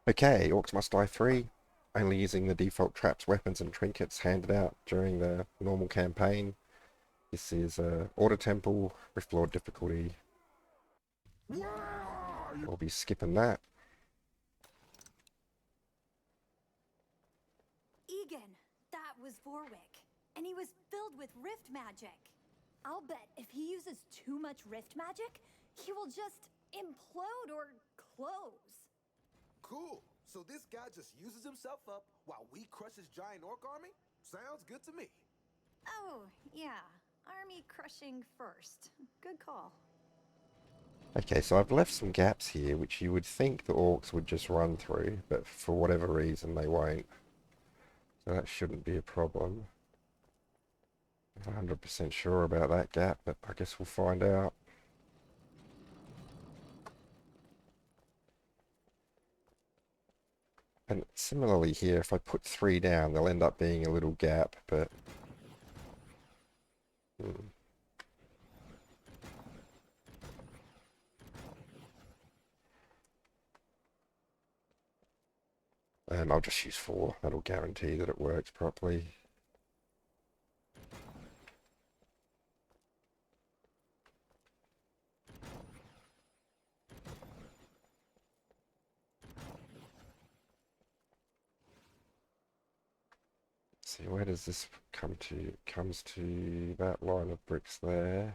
Okay, Orcs Must Die 3, only using the default traps, weapons, and trinkets handed out during the normal campaign. This is Order Temple, Rift difficulty. We'll be skipping that. Egan, that was Vorwick, and he was filled with rift magic. I'll bet if he uses too much rift magic, he will just implode or close. Cool. So this guy just uses himself up while we crush his giant orc army? Sounds good to me. Oh, yeah. Army crushing first. Good call. Okay, so I've left some gaps here, which you would think the Orcs would just run through, but for whatever reason they won't. So that shouldn't be a problem. I'm 100% sure about that gap, but I guess we'll find out. And similarly here, if I put 3 down, there'll end up being a little gap, but... I'll just use 4. That'll guarantee that it works properly. See, where does this come to? It comes to that line of bricks there.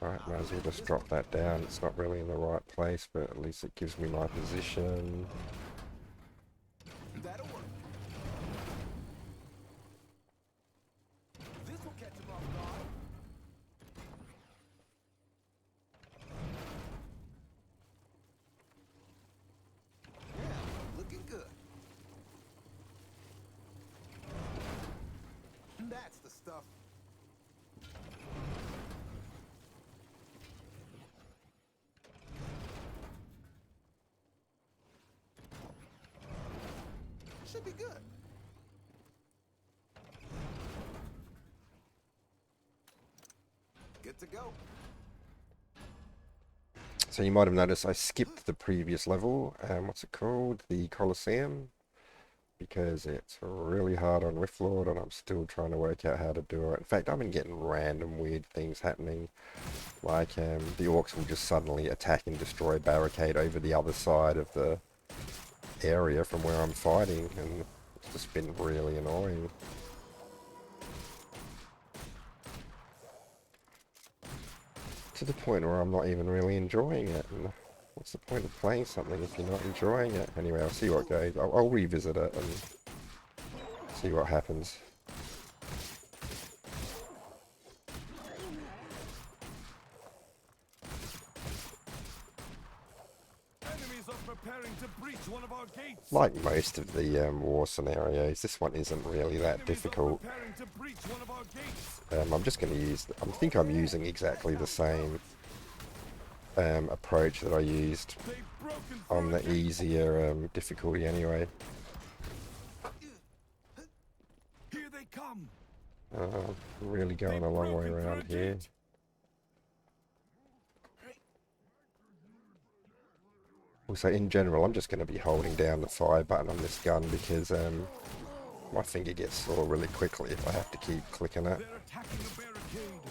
Right, might as well just drop that down. It's not really in the right place, but at least it gives me my position. That'll work. This will catch him off guard. Yeah, looking good. That's the stuff. Should be good. Good to go. So you might have noticed I skipped the previous level. What's it called? The Colosseum. Because it's really hard on Riftlord and I'm still trying to work out how to do it. In fact, I've been getting random weird things happening. Like the Orcs will just suddenly attack and destroy a barricade over the other side of the area from where I'm fighting, and it's just been really annoying. To the point where I'm not even really enjoying it. And what's the point of playing something if you're not enjoying it? Anyway, I'll see what goes. I'll revisit it and see what happens. Enemies are preparing to breach one of our gates. Like most of the war scenarios, this one isn't really that difficult. I'm just going to use... I think I'm using exactly the same approach that I used on the easier difficulty anyway. Here they come. Really going a long way around here. Also, in general, I'm just going to be holding down the fire button on this gun because my finger gets sore really quickly if I have to keep clicking it. They're attacking the barricade.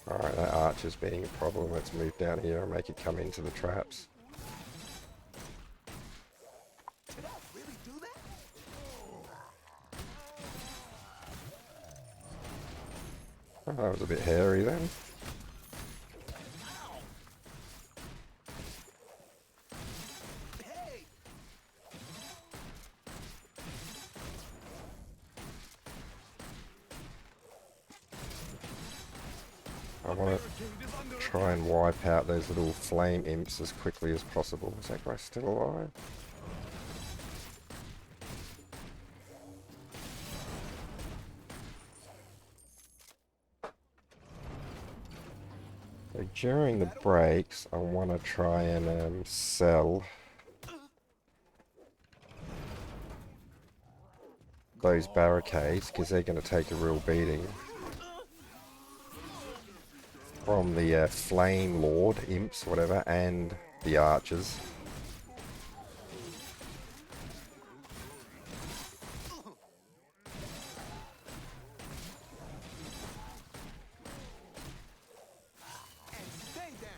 Alright, that archer's being a problem. Let's move down here and make it come into the traps. Did I really do that? Oh, that was a bit hairy then. Hey! I want to try and wipe out those little flame imps as quickly as possible. Is that guy still alive? So during the breaks, I want to try and sell those barricades, because they're going to take a real beating from the Flame Lord, imps, whatever, and the archers. Stay down.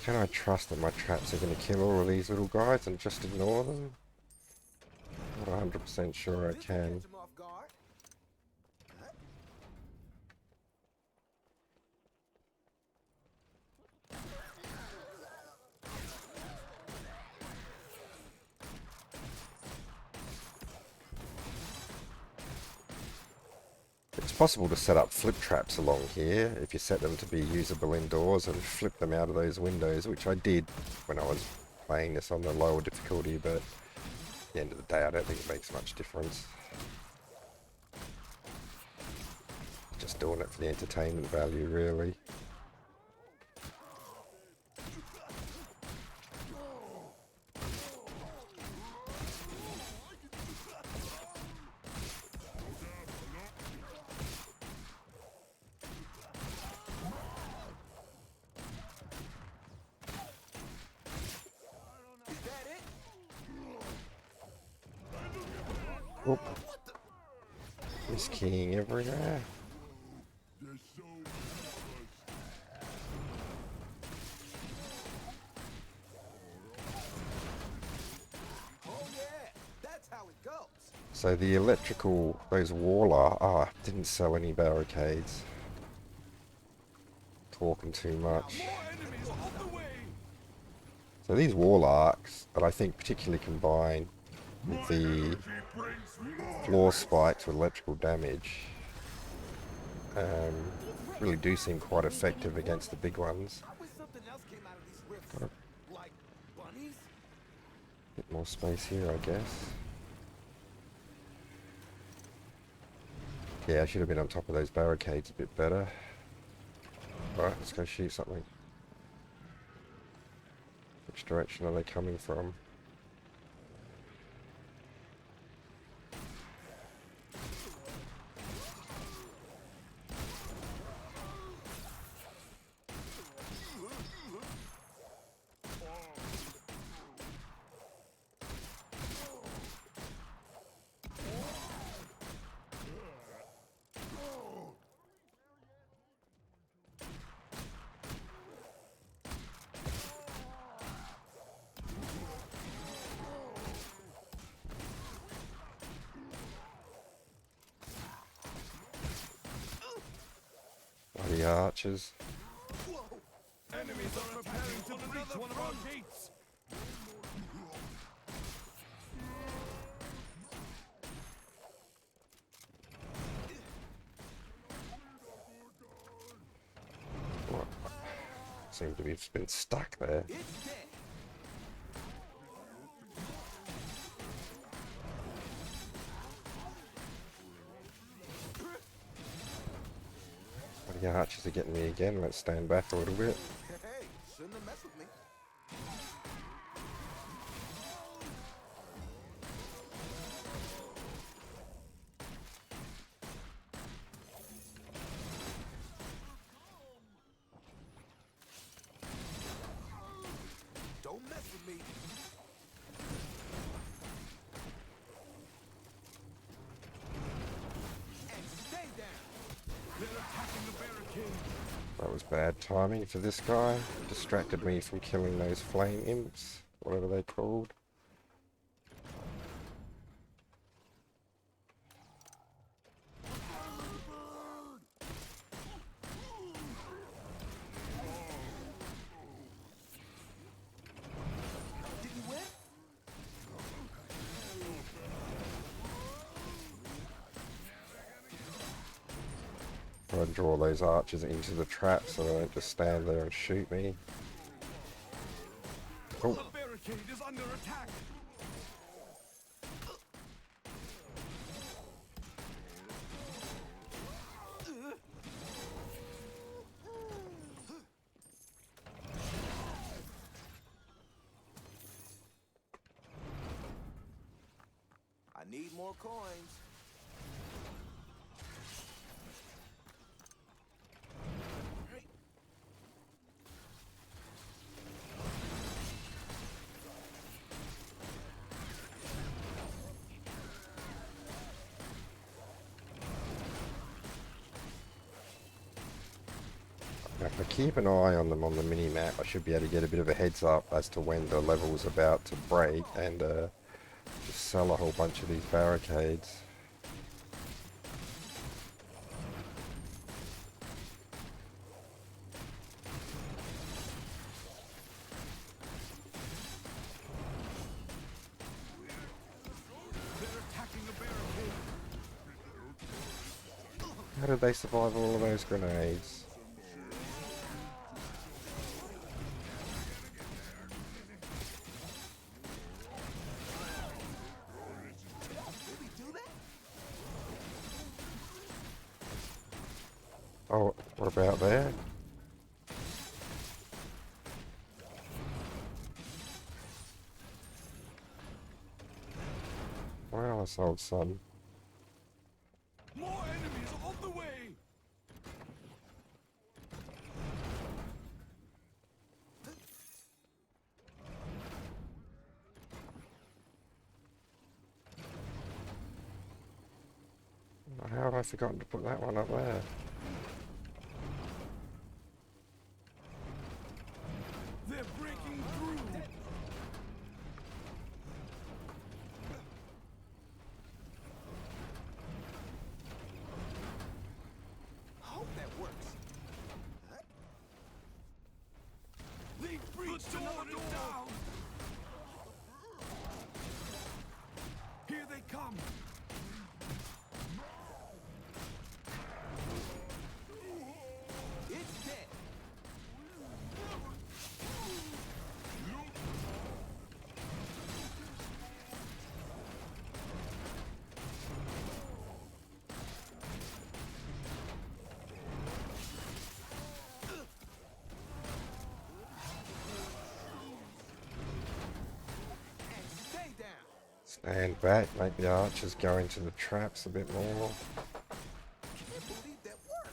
Can I trust that my traps are going to kill all of these little guys and just ignore them? Not 100% sure I This will can. catch 'em off guard. It's possible to set up flip traps along here if you set them to be usable indoors and flip them out of those windows, which I did when I was playing this on the lower difficulty, but at the end of the day I don't think it makes much difference. Just doing it for the entertainment value, really. Is that it? Oop. Miskeying everywhere. Oh yeah, that's how it goes. So the electrical, those Warlock, didn't sell any barricades. Talking too much. More enemies on the way. So these Warlocks, that I think particularly combine with the floor spikes with electrical damage, really do seem quite effective against the big ones. I wish something else came out of these rifts. Like bunnies? Bit more space here, I guess. Yeah, I should have been on top of those barricades a bit better. Alright, let's go shoot something. Which direction are they coming from? Bloody archers. Enemies are preparing to breach one of our gates. What? Seem to have been stuck there. It's dead. Bloody archers are getting me again. Let's stand back a little bit. Hey, shouldn't have messed with me. Don't mess with me. And stay down. They're attacking the barricade. That was bad timing for this guy. Distracted me from killing those flame imps, whatever they're called. Did you win? Try and draw those archers into the trap so they don't just stand there and shoot me. Oh, The barricade is under attack. I need more coins. if I keep an eye on them on the mini-map, I should be able to get a bit of a heads up as to when the level's about to break and just sell a whole bunch of these barricades. They're attacking the barricade. How did they survive all of those grenades? Did we do that? Oh, we're about there. Well, I sold some. More enemies on the way. How have I forgotten to put that one up there? They're breaking through. Hope that works. They breached another door. Down. Here they come. It's dead. And stay down. Stand back, make the archers go into the traps a bit more. Can't believe that worked.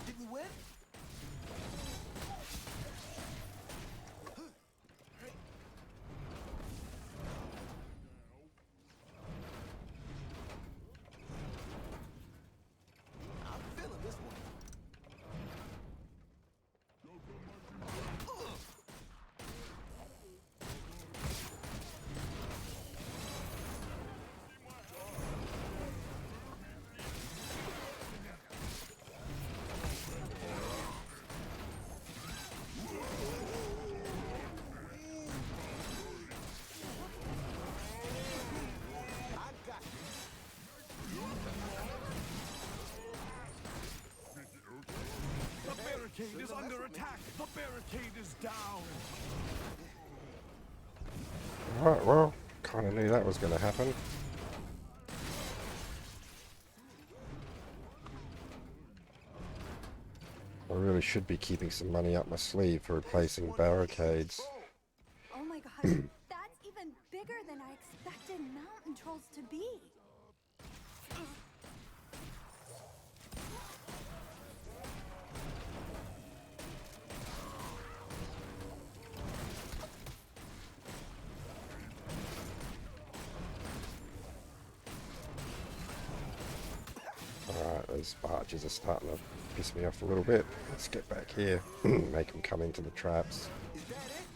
Did we win? I'm feeling this one. I got this. The barricade is under attack. The barricade is down. Alright, well, kinda knew that was gonna happen. I really should be keeping some money up my sleeve for replacing barricades. Oh my gosh, that's even bigger than I expected mountain trolls to be. Alright, those archers are starting to piss me off a little bit. Let's get back here. Make them come into the traps. Is that it?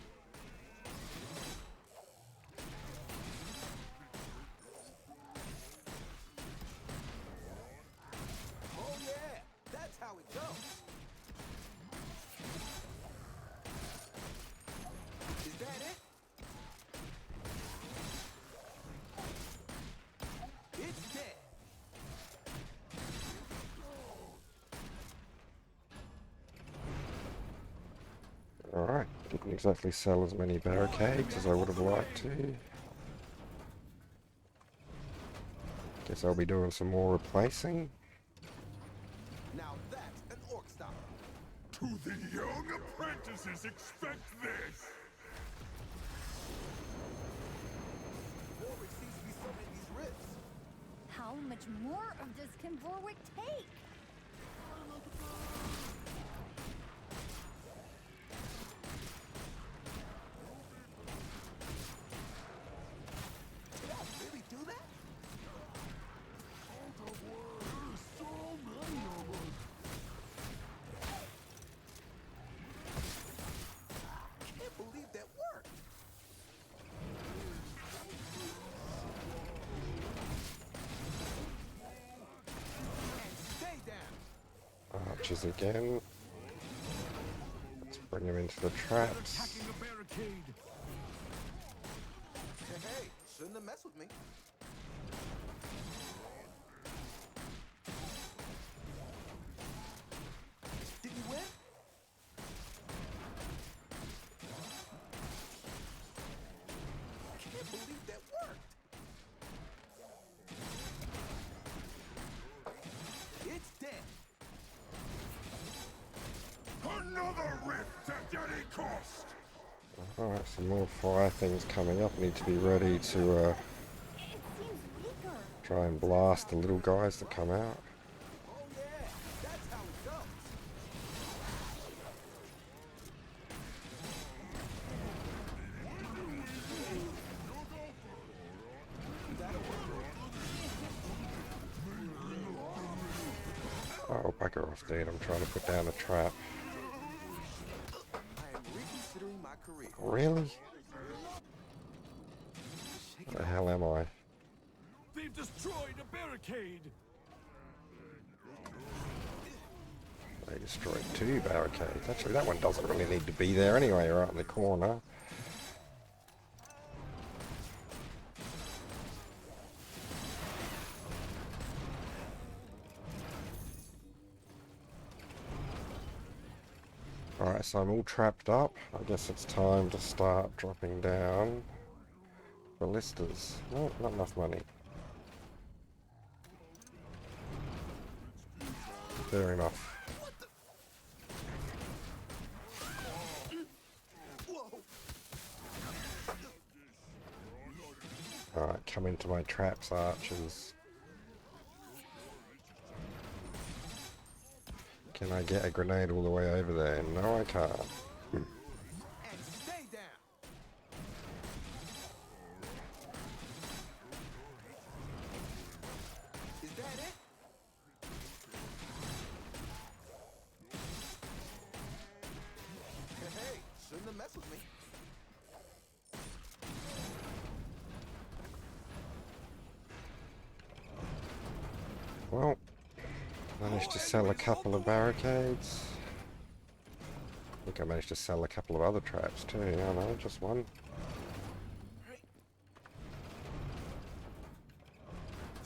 Oh yeah, that's how it goes. Is that it? Didn't exactly sell as many barricades as I would have liked to. Guess I'll be doing some more replacing. Now that's an orc stop. To the young apprentices, expect this! Warwick seems to be serving these rifts. How much more of this can Vorwick take? Did I really do that? Can't believe that worked. And stay down. Archers again. Let's bring them into the traps. Attacking a barricade! Hey, shouldn't have messed with me. Did you win? Can't believe that worked. It's dead. Another rift at any cost! Alright, some more fire things coming up. I need to be ready to It seems weaker. try and blast the little guys that come out. Oh yeah, that's how it goes. Oh, bugger off, dude. I'm trying to put down a trap. I am reconsidering my career. Really? What the hell am I? They've destroyed a barricade! They destroyed 2 barricades. Actually, that one doesn't really need to be there anyway, right in the corner. Alright, so I'm all trapped up. I guess it's time to start dropping down ballistas. No, not enough money. Fair enough. Alright, come into my traps, archers. Can I get a grenade all the way over there? No, I can't. And stay down. Is that it? Hey, shouldn't have messed with me. Well, managed to sell a couple of barricades. I think I managed to sell a couple of other traps too. Oh no, just one.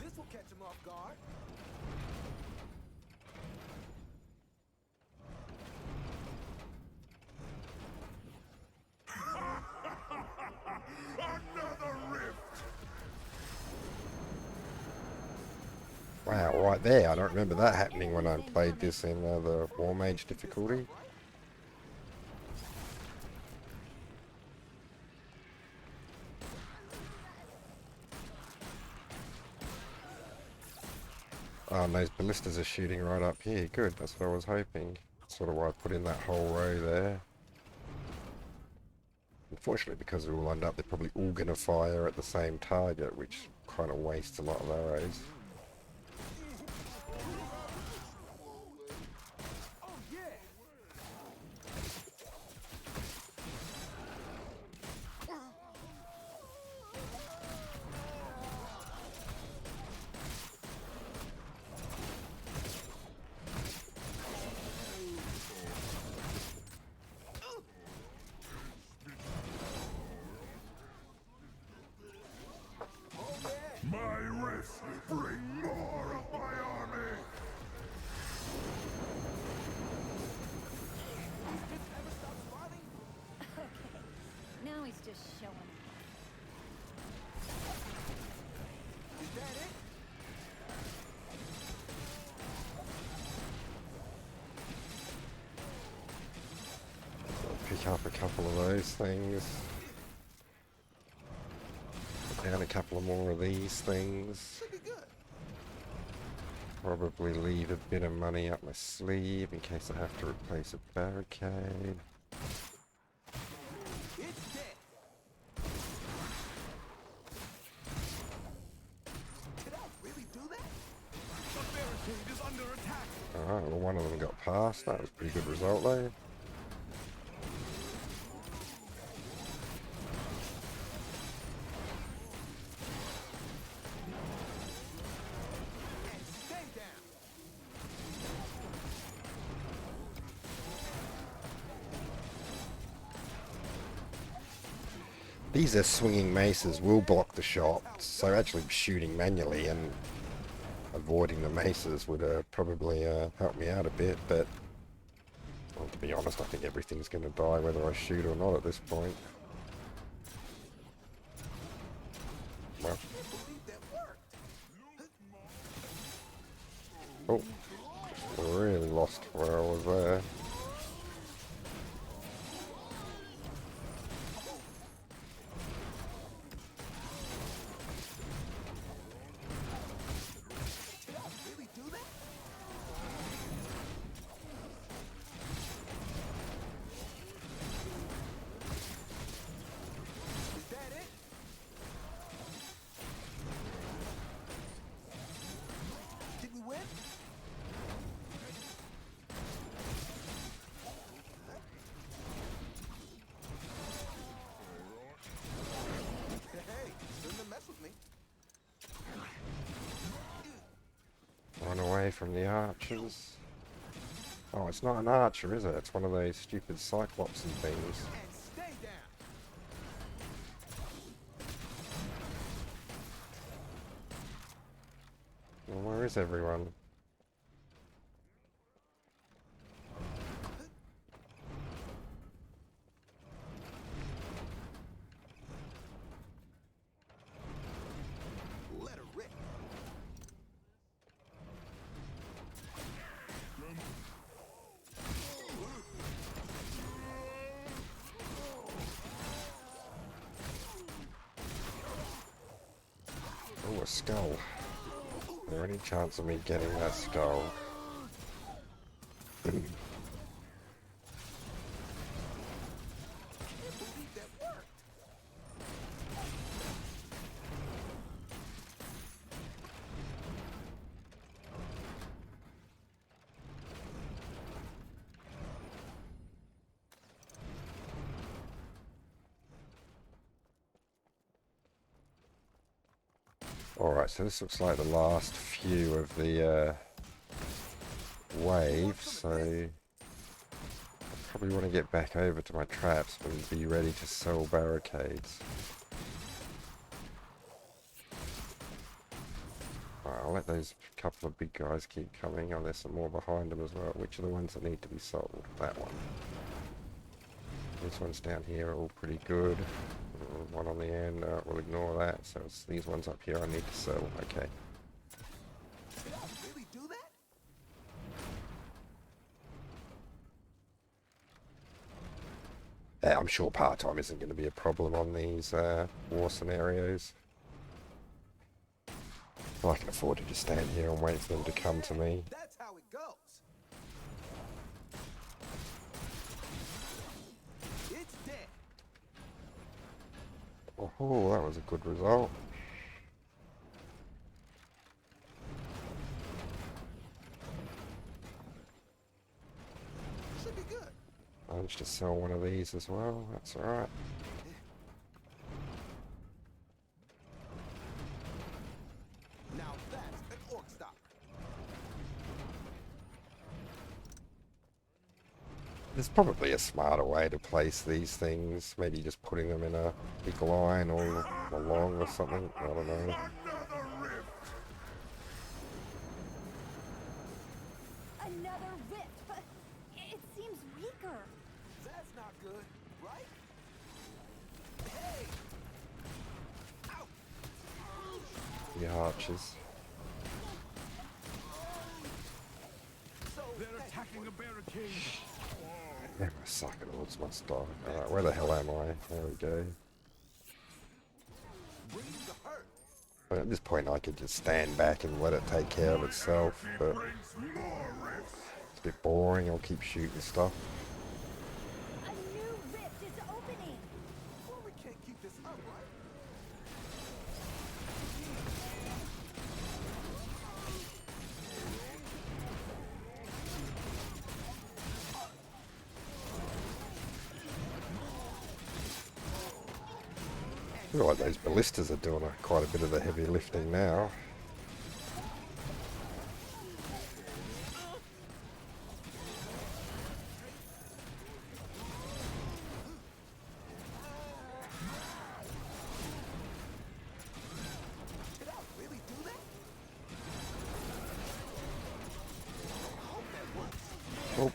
This will catch him off guard. Another rift! Wow, right there. I don't remember that happening when I played this in the War Mage difficulty. Oh, and those ballistas are shooting right up here. Good, that's what I was hoping. Sort of why I put in that whole row there. Unfortunately, because they're all lined up, they're probably all going to fire at the same target, which kind of wastes a lot of arrows. Oh yeah. My rifts bring more of my army! Ever stop spawning? he's just showing off. Is that it? Pick up a couple of those things. Put down a couple of more of these things. Should be good. Probably leave a bit of money up my sleeve in case I have to replace a barricade. It's dead. Did I really do that? The barricade is under attack. Alright, well one of them got past. That was a pretty good result though. And stay down. These are swinging maces will block the shots, so actually shooting manually and avoiding the maces would probably help me out a bit, but well, to be honest, I think everything's going to die whether I shoot or not at this point. Well, I can't believe that worked. oh, really lost where I was there. Did I really do that? Is that it? Did we win? Hey, shouldn't have messed with me. Run away from the archers. Oh, it's not an archer, is it? It's one of those stupid cyclops and things. And stay down. Well, where is everyone? Let her rip. Oh, a skull. Is there any chance of me getting that skull? I can't believe that worked. Alright, so this looks like the last few of the wave, so I probably want to get back over to my traps and be ready to sell barricades. Alright, I'll let those couple of big guys keep coming. Oh, there's some more behind them as well. Which are the ones that need to be sold? That one. These ones down here are all pretty good. One on the end, we'll ignore that. So it's these ones up here I need to sell. Okay. Did I really do that? Yeah, I'm sure part-time isn't going to be a problem on these war scenarios. Well, I can afford to just stand here and wait for them to come to me. That's how it goes. It's dead. Oh, that was a good result. Should be good. Managed to sell one of these as well. That's alright. Now that's an orc stopper. There's probably a smarter way to place these things. Maybe just putting them in a big line all along or something. I don't know. Another rift. Another rift, but it seems weaker. That's not good, right? you archers. They're attacking a barricade. Yeah, my sucker lords must die. Alright, where the hell am I? There we go. But at this point I could just stand back and let it take care of itself, but it's a bit boring. I'll keep shooting stuff. A new rift is opening. Well, we can't keep this up, right? I feel like those ballistas are doing quite a bit of the heavy lifting now. Did I really do that? Oh,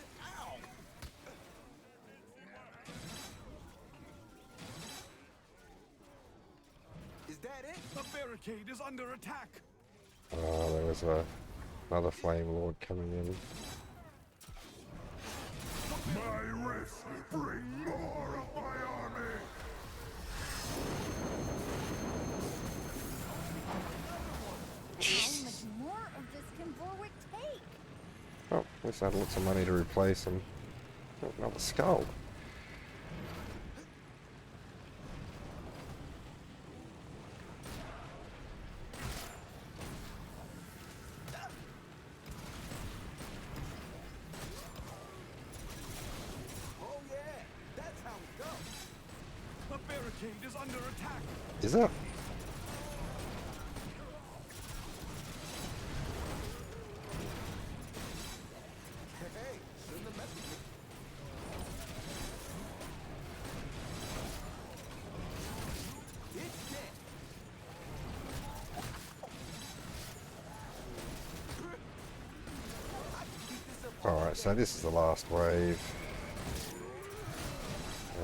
Is that it? The barricade is under attack. there was another flame lord coming in. My rifts bring more of my army. How much more of this can Warwick take? Oh, at least I had lots of money to replace them. Oh, another skull. Oh yeah, that's how it goes. The barricade is under attack. Is it? Hey, shouldn't have messed with me. It's dead. I can keep this up. Alright, so this is the last wave.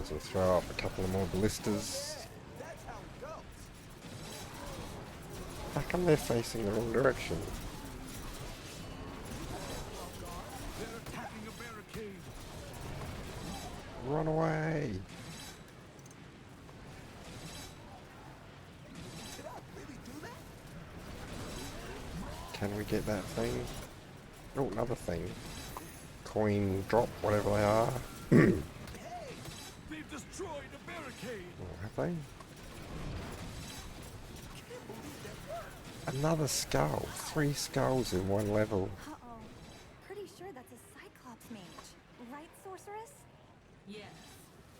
As we throw up a couple of more ballistas. That's how it goes. How come they're facing the wrong direction? They're attacking a barricade. Run away! Did I really do that? Can we get that thing? Oh, another thing. Coin drop, whatever they are. They've destroyed a barricade. Oh, have they? Another skull. 3 skulls in one level. Uh-oh. Pretty sure that's a Cyclops mage. Right, sorceress? Yes,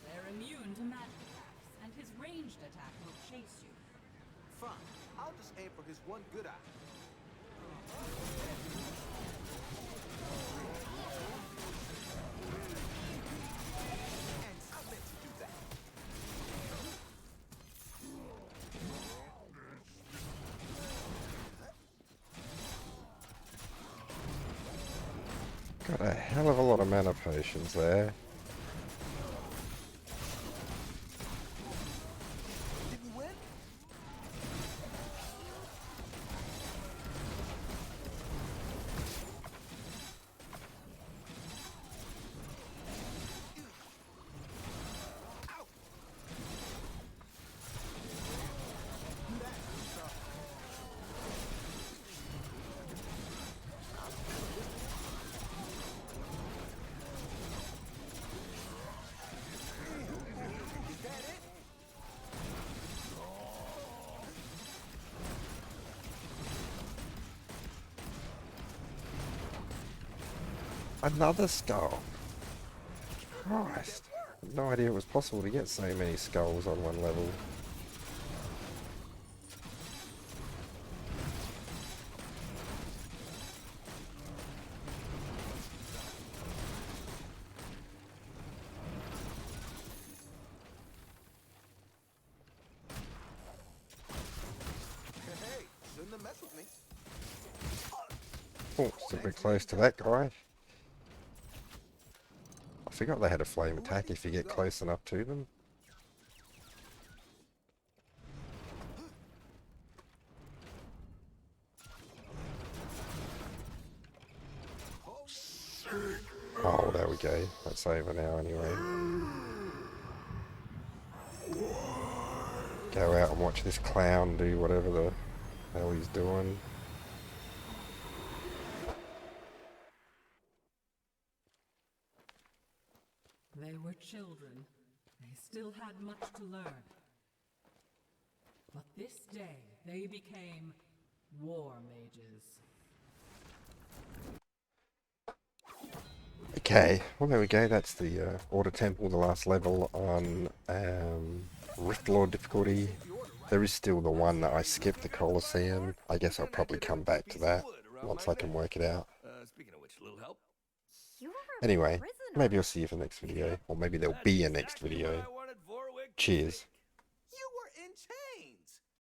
they're immune to magic attacks, and his ranged attack will chase you. Fine. I'll just aim for his one good eye. And I meant to do that. Got a hell of a lot of mana potions there. Did we win? Ow! Is that it? Another skull. Christ. No idea it was possible to get so many skulls on one level. Hey, shouldn't have messed with me. Oh, it's a bit close to that guy. I forgot they had a flame attack if you get close enough to them. Oh, there we go. That's over now anyway. Go out and watch this clown do whatever the hell he's doing. They were children. They still had much to learn. But this day, they became war mages. Okay, well there we go. That's the Order Temple, the last level on Rift Lord difficulty. There is still the one that I skipped, the Colosseum. I guess I'll probably come back to that once I can work it out. Speaking of which, a little help. You are a Anyway, prisoner. maybe I'll see you for the next video, or maybe there'll be a next video. Cheers.